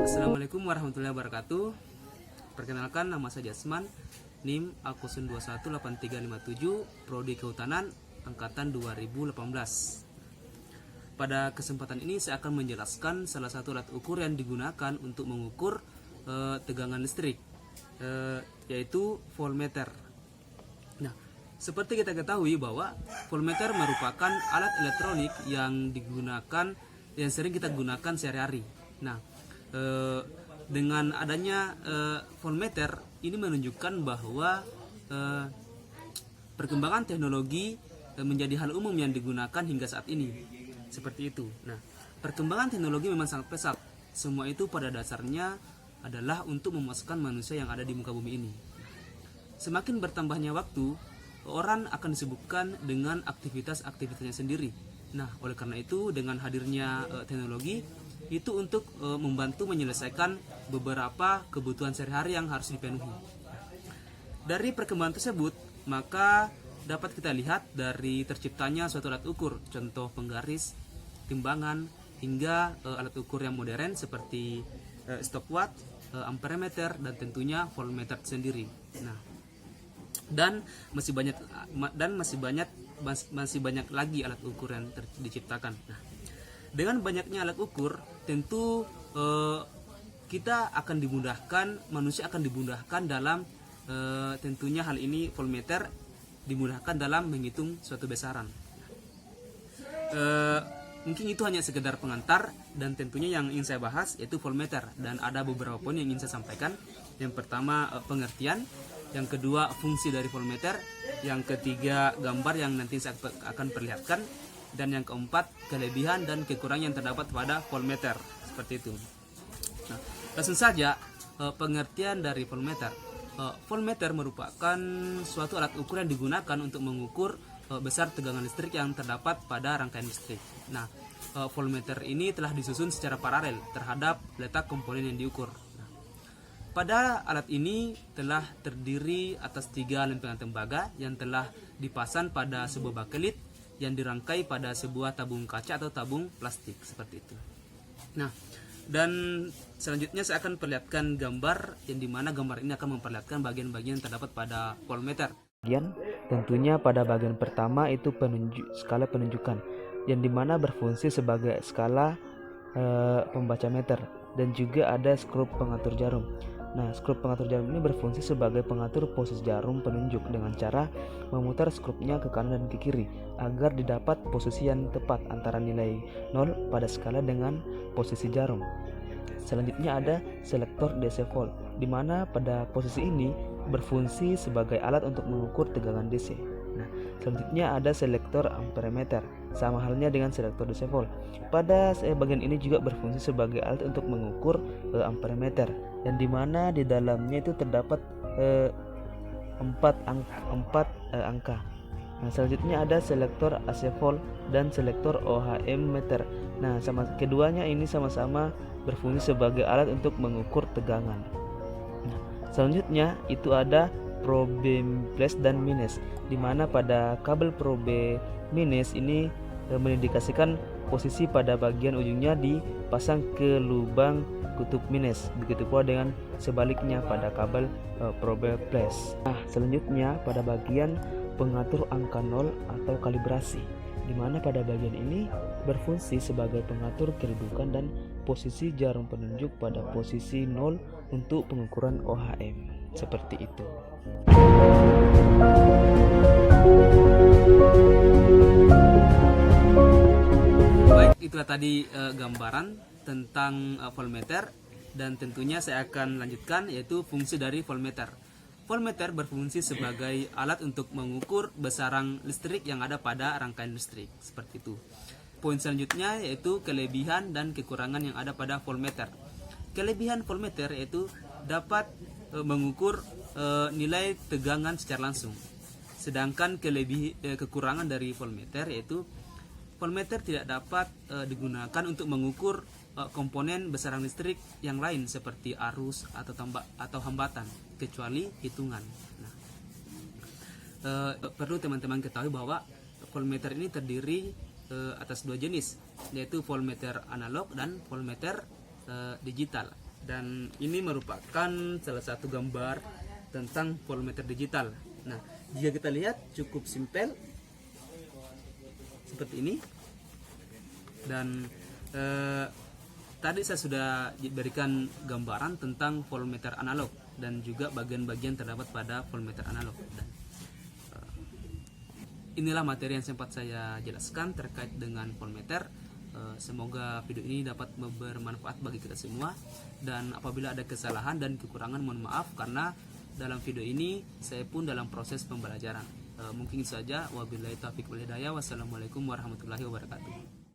Assalamualaikum warahmatullahi wabarakatuh. Perkenalkan, nama saya Jasman, NIM Akusun 218357, Prodi Kehutanan Angkatan 2018. Pada kesempatan ini saya akan menjelaskan salah satu alat ukur yang digunakan untuk mengukur tegangan listrik, yaitu voltmeter. Nah, seperti kita ketahui bahwa voltmeter merupakan alat elektronik yang sering kita gunakan sehari-hari. Nah, dengan adanya voltmeter ini menunjukkan bahwa perkembangan teknologi menjadi hal umum yang digunakan hingga saat ini. Seperti itu. Nah, perkembangan teknologi memang sangat pesat. Semua itu pada dasarnya adalah untuk memuaskan manusia yang ada di muka bumi ini. Semakin bertambahnya waktu, orang akan disibukkan dengan aktivitas-aktivitasnya sendiri. Nah, oleh karena itu dengan hadirnya teknologi itu untuk membantu menyelesaikan beberapa kebutuhan sehari-hari yang harus dipenuhi. Dari perkembangan tersebut, maka dapat kita lihat dari terciptanya suatu alat ukur, contoh penggaris, timbangan, hingga alat ukur yang modern seperti stopwatch, amperemeter, dan tentunya voltmeter sendiri. Nah, dan masih banyak lagi alat ukur yang diciptakan. Nah, dengan banyaknya alat ukur, tentu manusia akan dimudahkan dalam tentunya hal ini voltmeter dimudahkan dalam menghitung suatu besaran. Mungkin itu hanya sekedar pengantar, dan tentunya yang ingin saya bahas yaitu voltmeter, dan ada beberapa poin yang ingin saya sampaikan. Yang pertama pengertian, yang kedua fungsi dari voltmeter, yang ketiga gambar yang nanti saya akan perlihatkan, dan yang keempat kelebihan dan kekurangan yang terdapat pada voltmeter. Seperti itu. Nah, langsung saja pengertian dari voltmeter. Voltmeter merupakan suatu alat ukur yang digunakan untuk mengukur besar tegangan listrik yang terdapat pada rangkaian listrik. Nah, voltmeter ini telah disusun secara paralel terhadap letak komponen yang diukur. Nah, pada alat ini telah terdiri atas 3 lempengan tembaga yang telah dipasang pada sebuah bakelit yang dirangkai pada sebuah tabung kaca atau tabung plastik, seperti itu. Nah, dan selanjutnya saya akan perlihatkan gambar, yang dimana gambar ini akan memperlihatkan bagian-bagian yang terdapat pada voltmeter. Tentunya pada bagian pertama itu skala penunjukan, yang dimana berfungsi sebagai skala pembaca meter, dan juga ada skrup pengatur jarum. Nah, skrup pengatur jarum ini berfungsi sebagai pengatur posisi jarum penunjuk dengan cara memutar skrupnya ke kanan dan ke kiri agar didapat posisi yang tepat antara nilai 0 pada skala dengan posisi jarum. Selanjutnya ada selektor DC volt, di mana pada posisi ini berfungsi sebagai alat untuk mengukur tegangan DC. Nah, selanjutnya ada selektor amperemeter, sama halnya dengan selektor DC volt. Pada bagian ini juga berfungsi sebagai alat untuk mengukur amperemeter, yang dimana di dalamnya itu terdapat 4 angka. Nah, selanjutnya ada selektor AC volt dan selektor OHM meter. Nah, keduanya ini sama-sama berfungsi sebagai alat untuk mengukur tegangan. Nah, selanjutnya itu ada probe plus dan minus, di mana pada kabel probe minus ini mengindikasikan posisi pada bagian ujungnya dipasang ke lubang kutub minus. Begitu pula dengan sebaliknya pada kabel probe plus. Nah, selanjutnya pada bagian pengatur angka 0 atau kalibrasi, di mana pada bagian ini berfungsi sebagai pengatur kedudukan dan posisi jarum penunjuk pada posisi 0 untuk pengukuran OHM. Seperti itu. Baik, itulah tadi gambaran tentang voltmeter, dan tentunya saya akan lanjutkan yaitu fungsi dari voltmeter. Voltmeter berfungsi sebagai alat untuk mengukur besaran listrik yang ada pada rangkaian listrik, seperti itu. Poin selanjutnya yaitu kelebihan dan kekurangan yang ada pada voltmeter. Kelebihan voltmeter yaitu dapat mengukur nilai tegangan secara langsung. Sedangkan kekurangan dari voltmeter yaitu voltmeter tidak dapat digunakan untuk mengukur komponen besaran listrik yang lain seperti arus atau hambatan, kecuali hitungan. Nah, perlu teman-teman ketahui bahwa voltmeter ini terdiri atas 2 jenis, yaitu voltmeter analog dan voltmeter digital. Dan ini merupakan salah satu gambar tentang voltmeter digital. Nah, jika kita lihat cukup simpel seperti ini. Dan tadi saya sudah berikan gambaran tentang voltmeter analog dan juga bagian-bagian terdapat pada voltmeter analog. Dan inilah materi yang sempat saya jelaskan terkait dengan voltmeter. Semoga video ini dapat bermanfaat bagi kita semua, dan apabila ada kesalahan dan kekurangan mohon maaf, karena dalam video ini saya pun dalam proses pembelajaran. Mungkin itu saja. Wabillahi taufiq wal hidayah. Wassalamualaikum warahmatullahi wabarakatuh.